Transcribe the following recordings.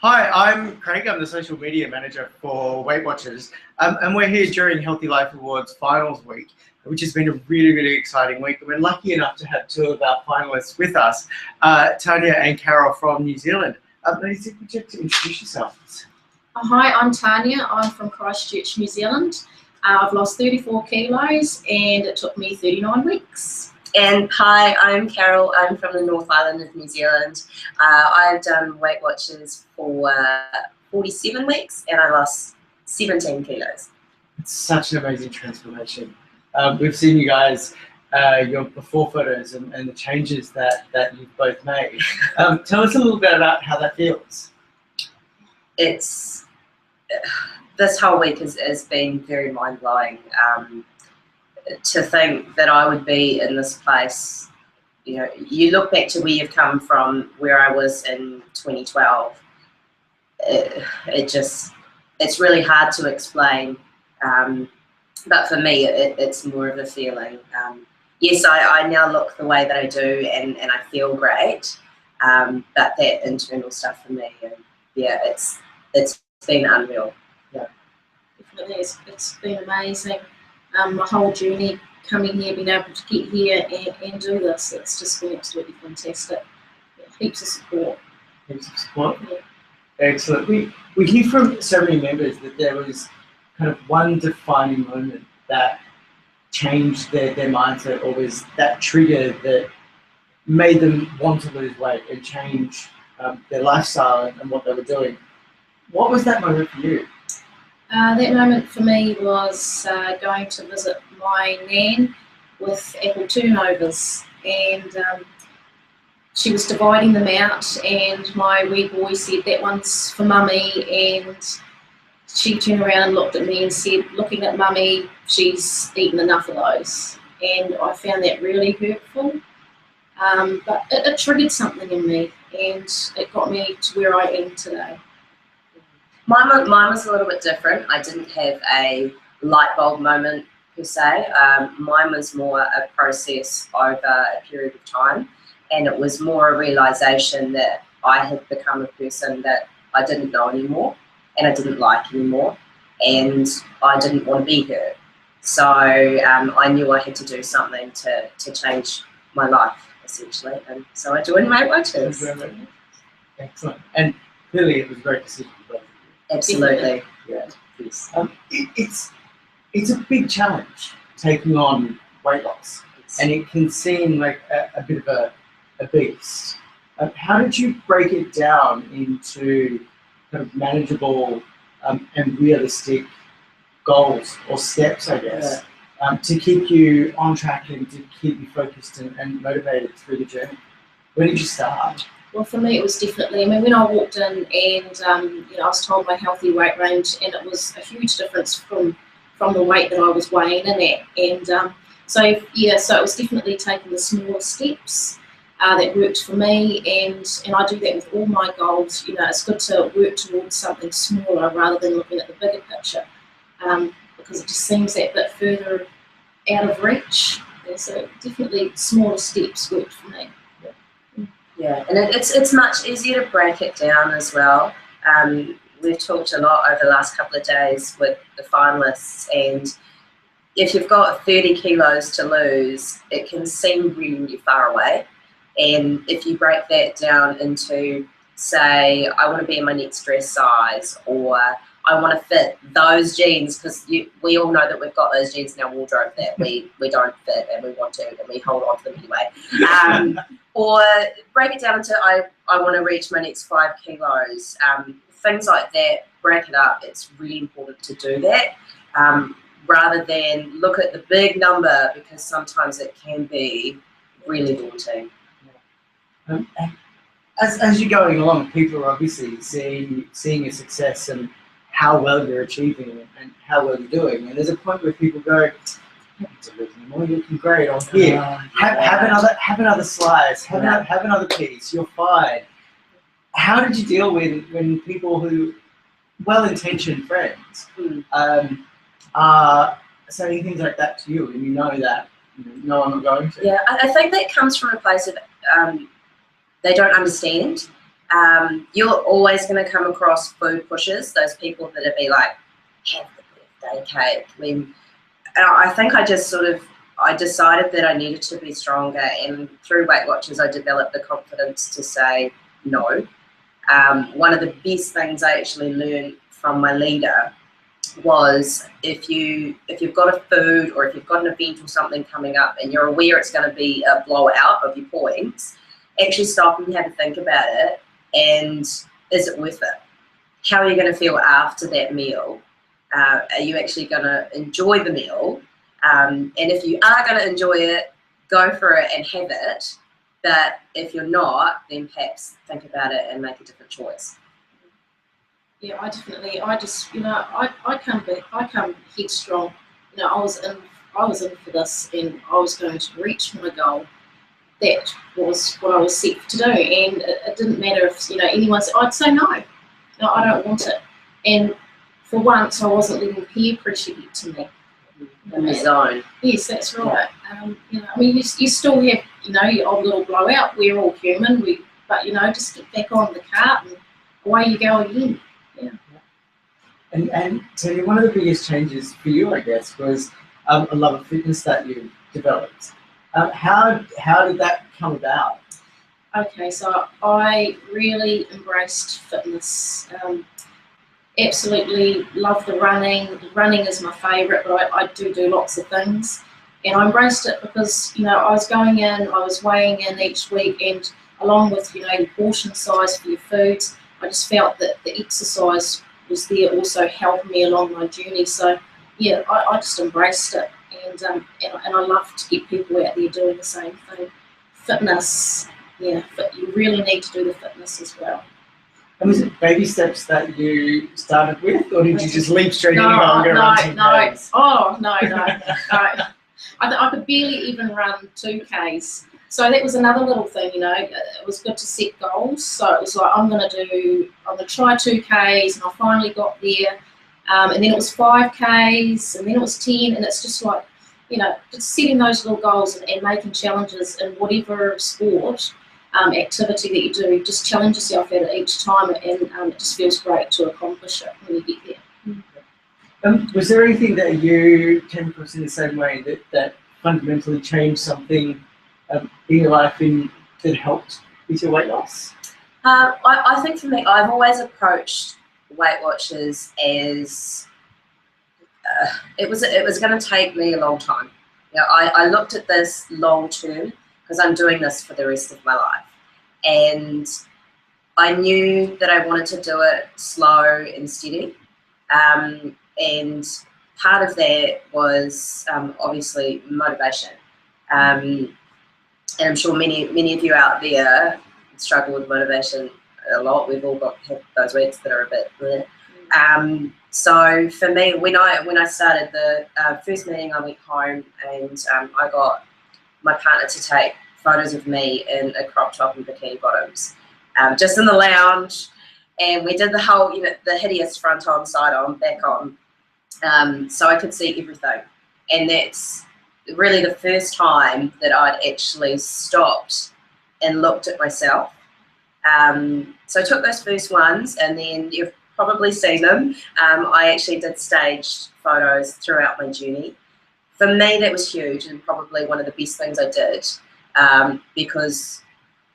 Hi, I'm Craig. I'm the social media manager for Weight Watchers, and we're here during Healthy Life Awards Finals Week, which has been a really, really exciting week. And we're lucky enough to have two of our finalists with us, Tania and Carol from New Zealand. Ladies, if you could just introduce yourselves. Hi, I'm Tania. I'm from Christchurch, New Zealand. I've lost 34 kilos and it took me 39 weeks. And hi, I'm Carol. I'm from the North Island of New Zealand. I've done Weight Watchers for 47 weeks and I lost 17 kilos. It's such an amazing transformation. We've seen you guys, your before photos and the changes that you've both made. Tell us a little bit about how that feels. This whole week has been very mind-blowing. To think that I would be in this place, you know, you look back to where you've come from, where I was in 2012, it's really hard to explain, but for me it's more of a feeling. Yes, I now look the way that I do and I feel great, but that internal stuff for me, yeah, it's been unreal. Yeah, definitely, it's been amazing. My whole journey coming here, being able to get here and do this, it's just been absolutely fantastic. Yeah, heaps of support. Heaps of support? Yeah. Excellent. We hear from so many members that there was kind of one defining moment that changed their mindset, or was that trigger that made them want to lose weight and change their lifestyle and what they were doing. What was that moment for you? That moment for me was going to visit my nan with apple turnovers, and she was dividing them out, and my wee boy said, "That one's for mummy," and she turned around and looked at me and said, "Looking at mummy, she's eaten enough of those." And I found that really hurtful, but it triggered something in me and it got me to where I am today. Mine was a little bit different. I didn't have a light bulb moment per se. Mine was more a process over a period of time, and it was more a realization that I had become a person that I didn't know anymore and I didn't like anymore, and I didn't want to be her. So I knew I had to do something to change my life, essentially, and so I joined Weight Watchers. Excellent. And clearly it was a great decision. Absolutely. Yeah. Yes. It's a big challenge taking on weight loss, and it can seem like a bit of a beast. How did you break it down into kind of manageable and realistic goals or steps, I guess, to keep you on track and to keep you focused and motivated through the journey? Where did you start? Well, for me, it was definitely, I mean, when I walked in and, I was told my healthy weight range, and it was a huge difference from the weight that I was weighing in at. And so it was definitely taking the smaller steps that worked for me, and I do that with all my goals. It's good to work towards something smaller rather than looking at the bigger picture, because it just seems that bit further out of reach. Yeah, so definitely smaller steps worked for me. Yeah, and it's much easier to break it down as well. We've talked a lot over the last couple of days with the finalists, and if you've got 30 kilos to lose, it can seem really, really far away. And if you break that down into, say, I want to be in my next dress size, or I want to fit those jeans, because we all know that we've got those jeans in our wardrobe that we don't fit and we want to, and we hold on to them anyway. Or break it down into I want to reach my next 5 kilos. Things like that, break it up. It's really important to do that, rather than look at the big number, because sometimes it can be really daunting. As you're going along, people are obviously seeing your success and how well you're achieving it and how well you're doing. And there's a point where people go, "You don't lose anymore. You're looking great on here. Have another slice. Have another piece. You're fine." How did you deal with when people who, well-intentioned friends, are saying things like that to you, and you know that no, I'm not going to? Yeah, I think that comes from a place of they don't understand, You're always going to come across food pushers, those people that be like, have the birthday cake. And I think I decided that I needed to be stronger, and through Weight Watchers I developed the confidence to say no. One of the best things I actually learned from my leader was if you've got a food or if you've got an event or something coming up and you're aware it's going to be a blowout of your points, actually stop and have a think about it, and is it worth it? How are you going to feel after that meal? Are you actually going to enjoy the meal? And if you are going to enjoy it, go for it and have it. But if you're not, then perhaps think about it and make a different choice. Yeah, I come headstrong. I was in for this, and I was going to reach my goal. That was what I was set to do, and it didn't matter if anyone said, I'd say no. No, I don't want it. And for once, I wasn't letting peer pressure get to me. In the zone. Yes, that's right. You still have your old little blowout. We're all human. But just get back on the cart and away you go again. Yeah. And Tania, one of the biggest changes for you, I guess, was a love of fitness that you developed. How did that come about? Okay, so I really embraced fitness. Absolutely love the running. Running is my favourite, but I do lots of things. And I embraced it because, I was going in, I was weighing in each week, and along with, the portion size for your foods, I just felt that the exercise was there also helping me along my journey. So, yeah, I just embraced it. And I love to get people out there doing the same thing. Fitness, yeah, but you really need to do the fitness as well. And was it baby steps that you started with, or did you just leap straight in and go No. run 2Ks? Oh, no. I could barely even run 2Ks. So that was another little thing, it was good to set goals. So it was like, I'm going to try 2Ks, and I finally got there. And then it was 5Ks, and then it was 10, and it's just like, just setting those little goals and making challenges in whatever sport activity that you do. Just challenge yourself at it each time, and it just feels great to accomplish it when you get there. Was there anything that you came across in the same way that fundamentally changed something in your life that helped with your weight loss? I think for me, I've always approached Weight Watchers as it was going to take me a long time. I looked at this long term because I'm doing this for the rest of my life, and I knew that I wanted to do it slow and steady. And part of that was obviously motivation. And I'm sure many of you out there struggle with motivation a lot. We've all have those weeks that are a bit bleh. So for me, when I started the first meeting, I went home and I got my partner to take photos of me in a crop top and bikini bottoms, just in the lounge, and we did the whole, the hideous front on, side on, back on, so I could see everything. And that's really the first time that I'd actually stopped and looked at myself. So I took those first ones, and then you've probably seen them. I actually did staged photos throughout my journey. For me, that was huge, and probably one of the best things I did, because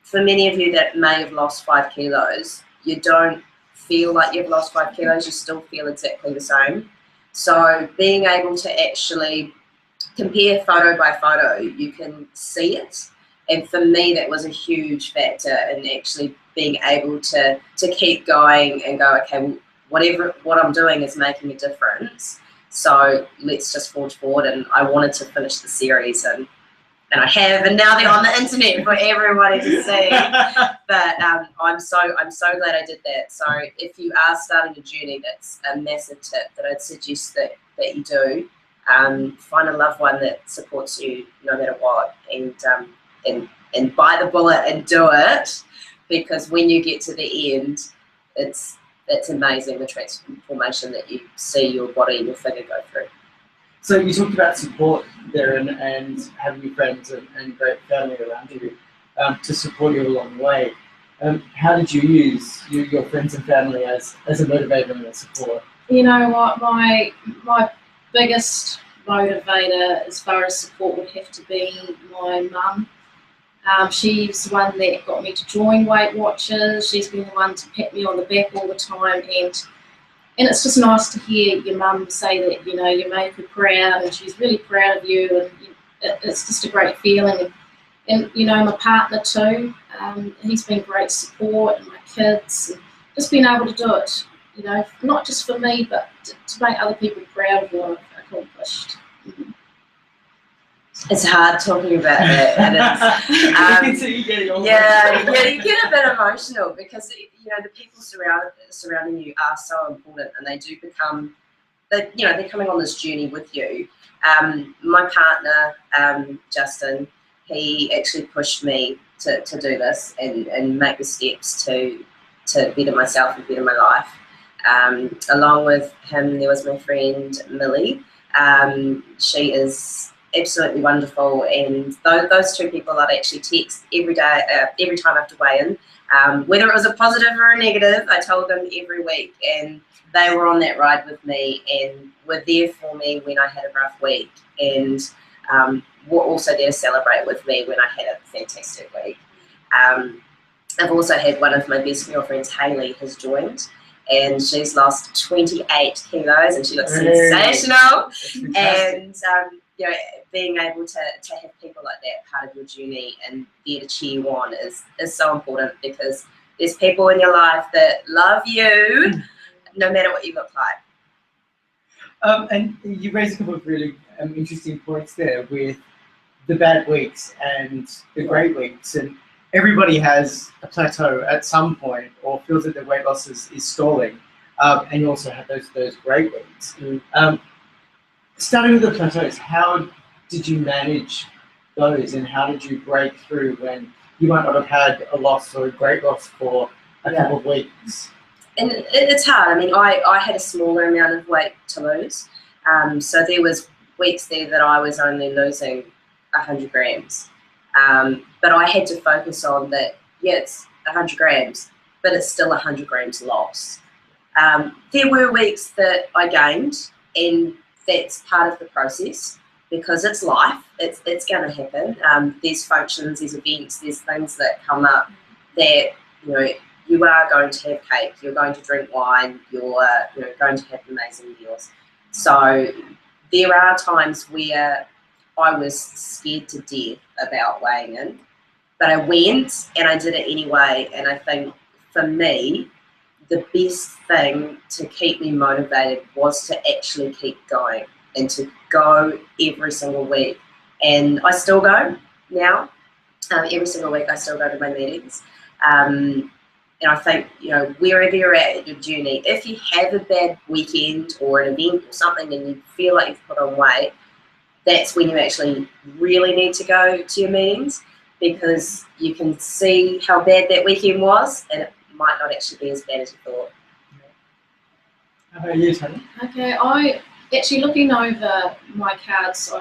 for many of you that may have lost 5 kilos, you don't feel like you've lost 5 kilos, you still feel exactly the same. So being able to actually compare photo by photo, you can see it. And for me, that was a huge factor in actually being able to keep going and go, okay, well, what I'm doing is making a difference. So let's just forge forward. And I wanted to finish the series, and I have, and now they're on the internet for everybody to see. But I'm so glad I did that. So if you are starting a journey, that's a massive tip that I'd suggest that you do. Find a loved one that supports you no matter what, and bite the bullet and do it, because when you get to the end, it's amazing, the transformation that you see your body and your figure go through. So you talked about support there and having your friends and great family around you to support you along the way. How did you use your friends and family as a motivator and a support? You know what, my biggest motivator as far as support would have to be my mum. She's the one that got me to join Weight Watchers. She's been the one to pat me on the back all the time, and it's just nice to hear your mum say that, you know, you make her proud and she's really proud of you, and it's just a great feeling. And you know, my partner too, he's been great support, and my kids, and just being able to do it, you know, not just for me, but to make other people proud of what I've accomplished. It's hard talking about that. And it's, you get a bit emotional because, you know, the people surrounding you are so important, and they do become, you know, they're coming on this journey with you. My partner, Justin, he actually pushed me to do this and make the steps to better myself and better my life. Along with him, there was my friend Millie. She is absolutely wonderful, and those two people I'd actually text every day, every time after weigh-in, whether it was a positive or a negative. I told them every week, and they were on that ride with me and were there for me when I had a rough week, and were also there to celebrate with me when I had a fantastic week. I've also had one of my best girlfriends, Hayley, has joined, and she's lost 28 kilos, and she looks sensational. And you know, being able to have people like that part of your journey and there to cheer you on is so important, because there's people in your life that love you no matter what you look like. And you raised a couple of really interesting points there with the bad weeks and the great weeks, and everybody has a plateau at some point or feels that their weight loss is stalling, and you also have those great weeks. Starting with the plateaus, how did you manage those, and how did you break through when you might not have had a loss or a great loss for a couple of weeks? And it's hard. I mean, I had a smaller amount of weight to lose, so there was weeks there that I was only losing 100 grams, but I had to focus on that. Yeah, it's 100 grams, but it's still 100 grams loss. There were weeks that I gained, and that's part of the process, because it's life. It's going to happen. There's functions, there's events, there's things that come up that, you know, you are going to have cake, you're going to drink wine, you're going to have amazing meals. So there are times where I was scared to death about weighing in, but I went and I did it anyway. And I think for me, the best thing to keep me motivated was to actually keep going and to go every single week. And I still go now. Every single week I still go to my meetings. And I think, you know, wherever you're at your journey, if you have a bad weekend or an event or something and you feel like you've put on weight, that's when you actually really need to go to your meetings, because you can see how bad that weekend was, and it might not actually be as bad as you thought. How about you, Tania? Okay, I actually, looking over my cards,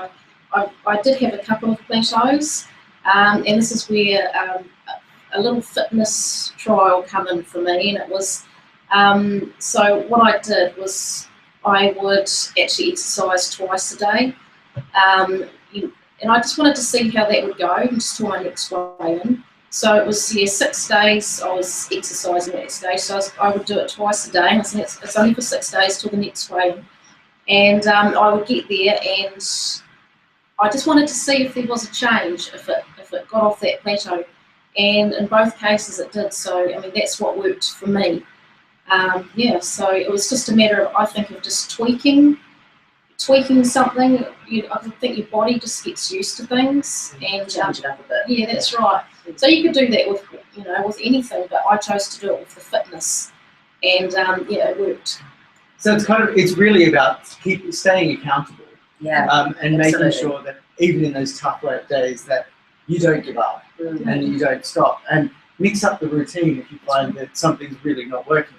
I did have a couple of plateaus, and this is where a little fitness trial come in for me, and it was, so what I did was I would actually exercise twice a day, and I just wanted to see how that would go just till my next weigh-in. So it was 6 days I was exercising that day, so I would do it twice a day, and it's only for 6 days till the next weigh-in. And I would get there, and I just wanted to see if there was a change, if it got off that plateau. And in both cases it did, so I mean that's what worked for me. So it was just a matter of, I think, of just tweaking something. I think your body just gets used to things and change it up a bit. Yeah, that's right. So you could do that with, you know, with anything, but I chose to do it with the fitness, and it worked. So it's really about staying accountable, and making sure that even in those tough work days that you don't give up and you don't stop, and mix up the routine if you find that something's really not working.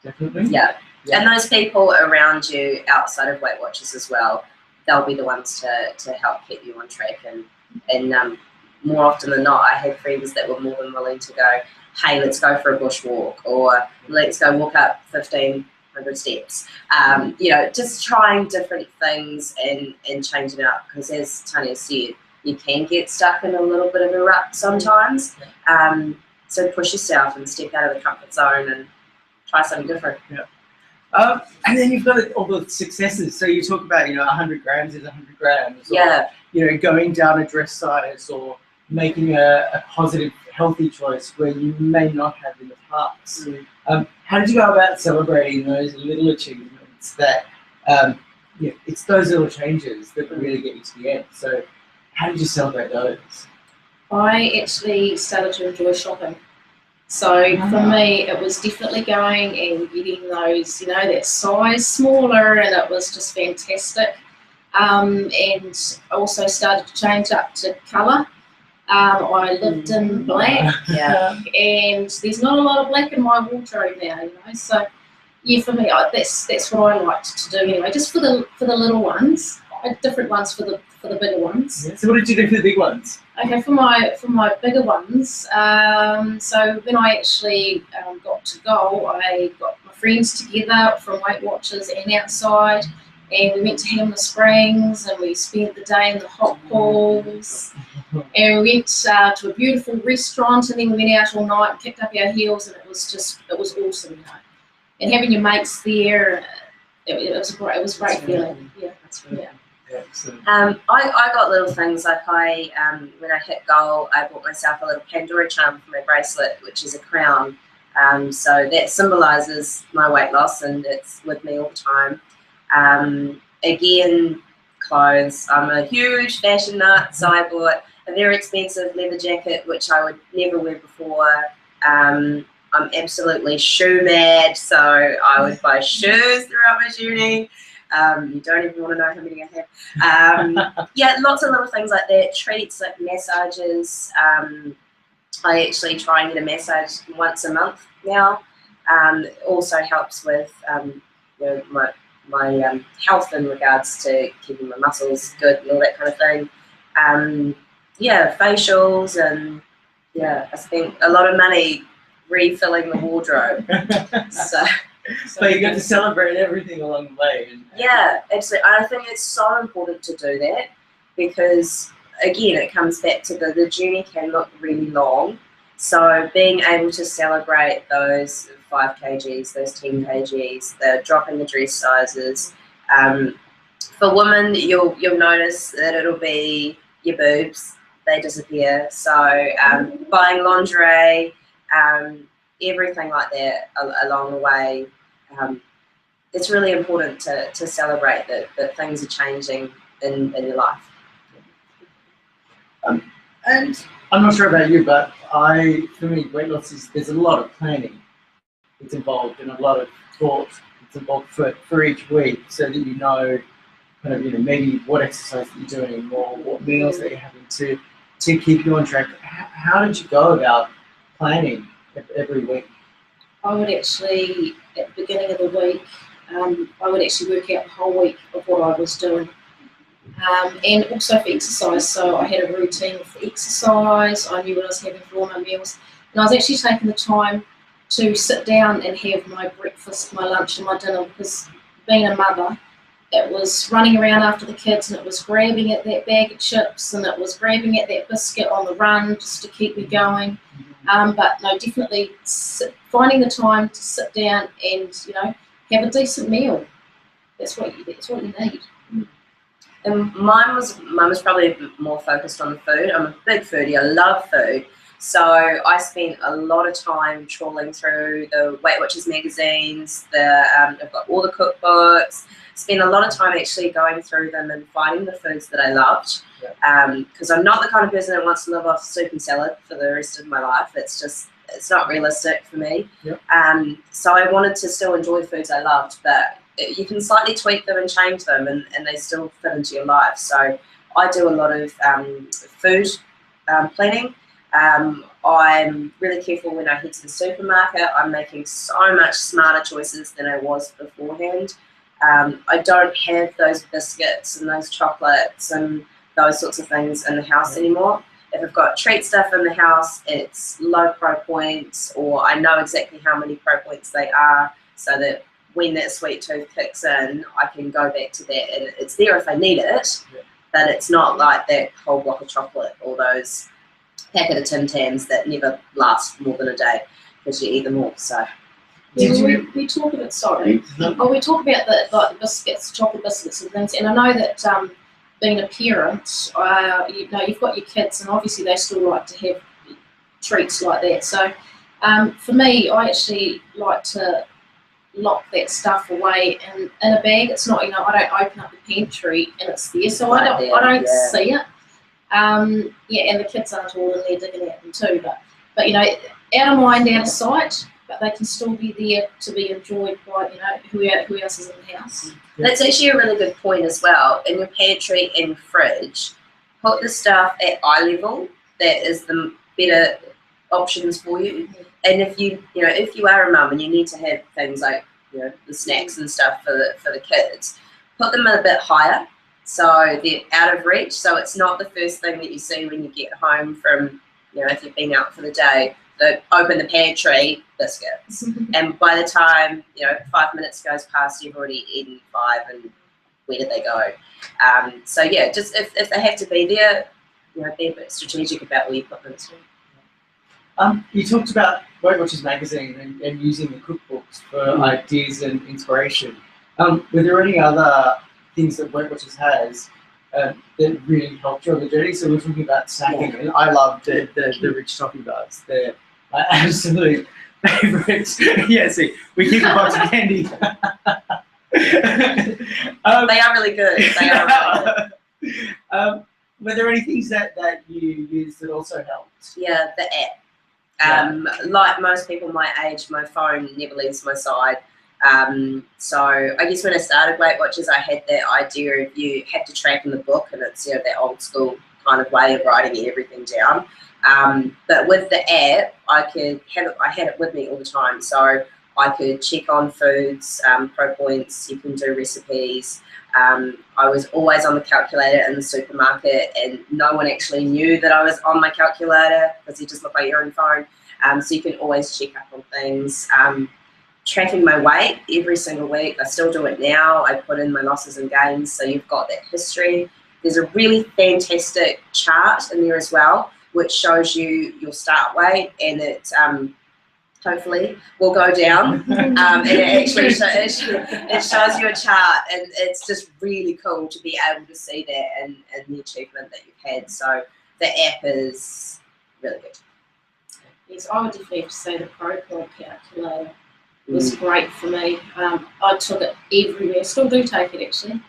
Definitely. Yeah. And those people around you outside of Weight Watchers as well, they'll be the ones to help keep you on track and more often than not, I had friends that were more than willing to go, hey, let's go for a bushwalk, or let's go walk up 1,500 steps. You know, just trying different things and changing up, because as Tania said, you can get stuck in a little bit of a rut sometimes. So push yourself and step out of the comfort zone and try something different. Yeah. And then you've got all the successes. So you talk about, you know, 100 grams is 100 grams. Or, Yeah. you know, going down a dress size, or making a positive, healthy choice where you may not have in the past. How did you go about celebrating those little achievements that, you know, it's those little changes that really get you to the end? So how did you celebrate those? I actually started to enjoy shopping. So for me, it was definitely going and getting those, you know, that size smaller, and it was just fantastic. And I also started to change up to colour. I lived in black, and there's not a lot of black in my wardrobe now, you know. So yeah, for me, that's what I liked to do anyway. Just for the little ones, different ones for the bigger ones. Yeah. So what did you do for the big ones? Okay, for my bigger ones. So when I actually got to go, I got my friends together from Weight Watchers and outside, and we went to Hammer Springs, and we spent the day in the hot pools, and we went to a beautiful restaurant, and then we went out all night and kicked up our heels, and it was awesome, you know. And having your mates there, it was a great feeling. Yeah, That's really yeah. I got little things like when I hit goal, I bought myself a little Pandora charm for my bracelet, which is a crown. So that symbolises my weight loss, and it's with me all the time. Again, clothes. I'm a huge fashion nut, so I bought a very expensive leather jacket, which I would never wear before. I'm absolutely shoe mad, so I would buy shoes throughout my journey. You don't even want to know how many I have. Yeah, lots of little things like that. Treats like massages. I actually try and get a massage once a month now. It also helps with you know, my health in regards to keeping my muscles good and all that kind of thing. Yeah, facials, and yeah, I spent a lot of money refilling the wardrobe. So But you got to celebrate everything along the way. Yeah, absolutely. I think it's so important to do that, because again, it comes back to the journey can look really long. So being able to celebrate those 5 kgs, those 10 kgs, the dropping the dress sizes. For women, you'll notice that it'll be your boobs, they disappear. So buying lingerie, everything like that along the way. It's really important to celebrate that things are changing in your life. And I'm not sure about you, but for me, weight loss there's a lot of planning. It's involved, and a lot of thought. It's involved for each week, so that you know, kind of, you know, maybe what exercise that you're doing, or what meals that you're having to keep you on track. How did you go about planning every week? I would actually, at the beginning of the week, I would actually work out the whole week of what I was doing. And also for exercise, so I had a routine for exercise, I knew what I was having for all my meals, and I was actually taking the time to sit down and have my breakfast, my lunch and my dinner, because being a mother, it was running around after the kids, and it was grabbing at that bag of chips, and it was grabbing at that biscuit on the run just to keep me going. But no, definitely finding the time to sit down and, you know, have a decent meal. That's what you need. And mine was probably a bit more focused on the food. I'm a big foodie. I love food. So I spent a lot of time trawling through the Weight Watchers magazines. I've got all the cookbooks. Spent a lot of time actually going through them and finding the foods that I loved. Because I'm not the kind of person that wants to live off soup and salad for the rest of my life. It's not realistic for me. So I wanted to still enjoy foods I loved, but you can slightly tweak them and change them, and they still fit into your life. So I do a lot of food planning. I'm really careful when I head to the supermarket. I'm making so much smarter choices than I was beforehand. I don't have those biscuits and those chocolates and those sorts of things in the house anymore. if I've got treat stuff in the house, it's low pro points, or I know exactly how many pro points they are, so that when that sweet tooth kicks in, I can go back to that, and it's there if I need it, but it's not like that whole block of chocolate or those packet of Tim Tams that never last more than a day because you eat them all. So we talk about we talk about the biscuits, chocolate biscuits and things, and I know that being a parent, you know, you've got your kids, and obviously they still like to have treats like that. So for me, I actually like to lock that stuff away in a bag. It's not, you know, I don't open up the pantry and it's there, so I don't see it. Yeah, and the kids aren't all in there digging at them too, but you know, out of mind, out of sight. But they can still be there to be enjoyed by, you know, who else is in the house. Yeah. That's actually a really good point as well. In your pantry and fridge, put the stuff at eye level. That is the better options for you. And if you know, if you are a mum and you need to have things like, you know, the snacks and stuff for the kids, put them a bit higher so they're out of reach. So it's not the first thing that you see when you get home from, you know, if you've been out for the day. So open the pantry, biscuits, and by the time, you know, 5 minutes goes past, you've already eaten 5, and where did they go? So yeah, just if they have to be there, you know, be a bit strategic about where you put them. You talked about Weight Watchers magazine and using the cookbooks for ideas and inspiration. Were there any other things that Weight Watchers has that really helped you on the journey? So we're talking about snacking, and I love the rich toffee bars. They're my absolute favourites. Yeah, see, we keep a box of candy. They are really good. They are really good. Were there any things that you used that also helped? Yeah, the app. Like most people my age, my phone never leaves my side. So I guess when I started Weight Watchers, I had that idea of you have to track in the book, and it's, you know, that old school kind of way of writing everything down. But with the app, I had it with me all the time, so I could check on foods, pro points. You can do recipes. I was always on the calculator in the supermarket, and no one actually knew that I was on my calculator because you just look like you're on your phone. So you can always check up on things. Tracking my weight every single week. I still do it now. I put in my losses and gains, so you've got that history. There's a really fantastic chart in there as well, which shows you your start weight, and it hopefully will go down. And it actually it shows you a chart, and it's just really cool to be able to see that and the achievement that you've had. So the app is really good. Yes, I would definitely have to say the Pro Point calculator was great for me. I took it everywhere, still do take it actually.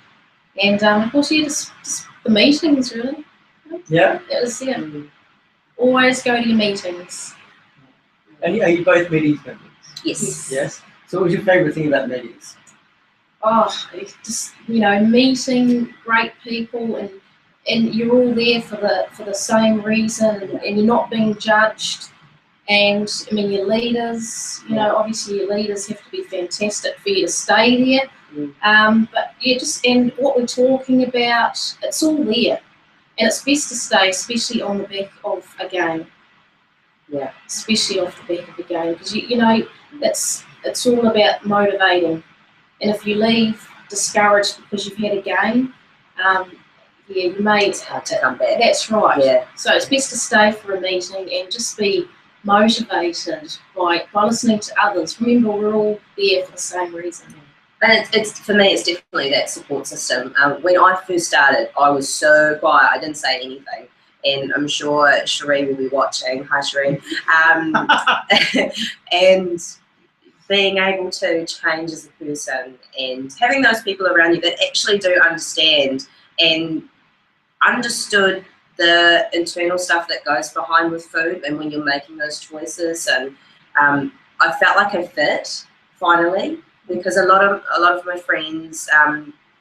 And of course, yeah, just the meetings really. Yeah. It was, always go to your meetings. And are you both meetings members? Yes. Yes. So what was your favourite thing about the meetings? Oh, it's just, you know, meeting great people, and you're all there for the same reason, and you're not being judged. And I mean, your leaders, you know, obviously your leaders have to be fantastic for you to stay there. But yeah, and what we're talking about, it's all there. And it's best to stay, especially on the back of a game. Yeah. Especially off the back of a game, because you know, it's all about motivating. And if you leave discouraged because you've had a game, you may. It's hard to come back. That's right. Yeah. So it's best to stay for a meeting and just be motivated by listening to others. Remember, we're all there for the same reason. And it's for me, it's definitely that support system. When I first started, I was so quiet. I didn't say anything, and I'm sure Sheree will be watching. Hi, Sheree. And being able to change as a person, and having those people around you that actually do understand and understood the internal stuff that goes behind with food, and when you're making those choices. And I felt like I fit finally, because a lot of my friends,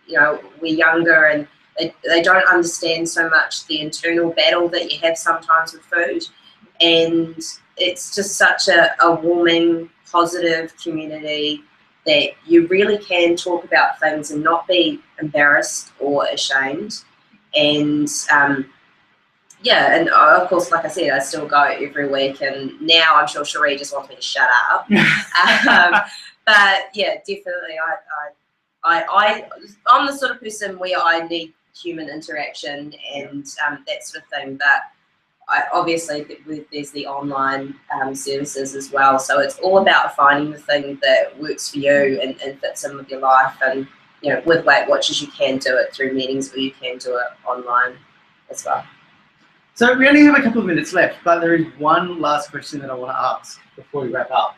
you know, we're younger, and they don't understand so much the internal battle that you have sometimes with food. And it's just such a warming, positive community that you really can talk about things and not be embarrassed or ashamed. And yeah, and of course, like I said, I still go every week, and now I'm sure Cherie just wants me to shut up. But yeah, definitely, I'm the sort of person where I need human interaction and that sort of thing. But obviously, there's the online services as well. So it's all about finding the thing that works for you and fits in with your life. And you know, with Weight Watchers, you can do it through meetings, or you can do it online as well. So we only have a couple of minutes left, but there is one last question that I want to ask before we wrap up.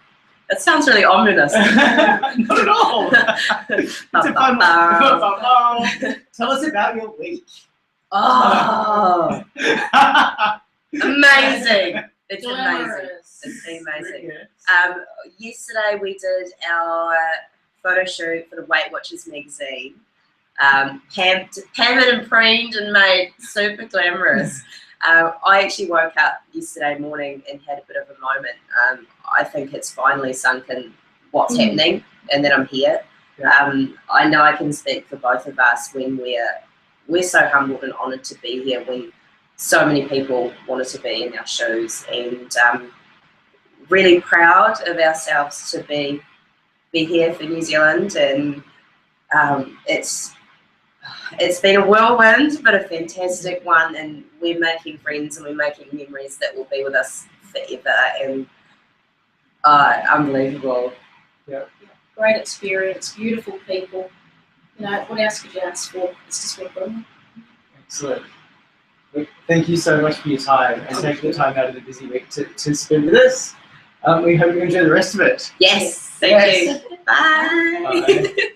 It sounds really ominous. Not at all. It's a fun one. Tell us about your week. Oh, amazing! It's amazing. Glamorous. It's amazing. Yesterday we did our photo shoot for the Weight Watchers magazine. Pampered and preened and made super glamorous. I actually woke up yesterday morning and had a bit of a moment. I think it's finally sunk in what's happening and that I'm here. I know I can speak for both of us when we're so humbled and honoured to be here, when so many people wanted to be in our shoes, and really proud of ourselves to be here for New Zealand. And it's been a whirlwind, but a fantastic one, and we're making friends and we're making memories that will be with us forever, and unbelievable. Yeah. Great experience, beautiful people. You know, what else could you ask for? It's just been Excellent. Thank you so much for your time and taking the time out of the busy week to spend with us. We hope you enjoy the rest of it. Yes, thank you. Bye. Bye.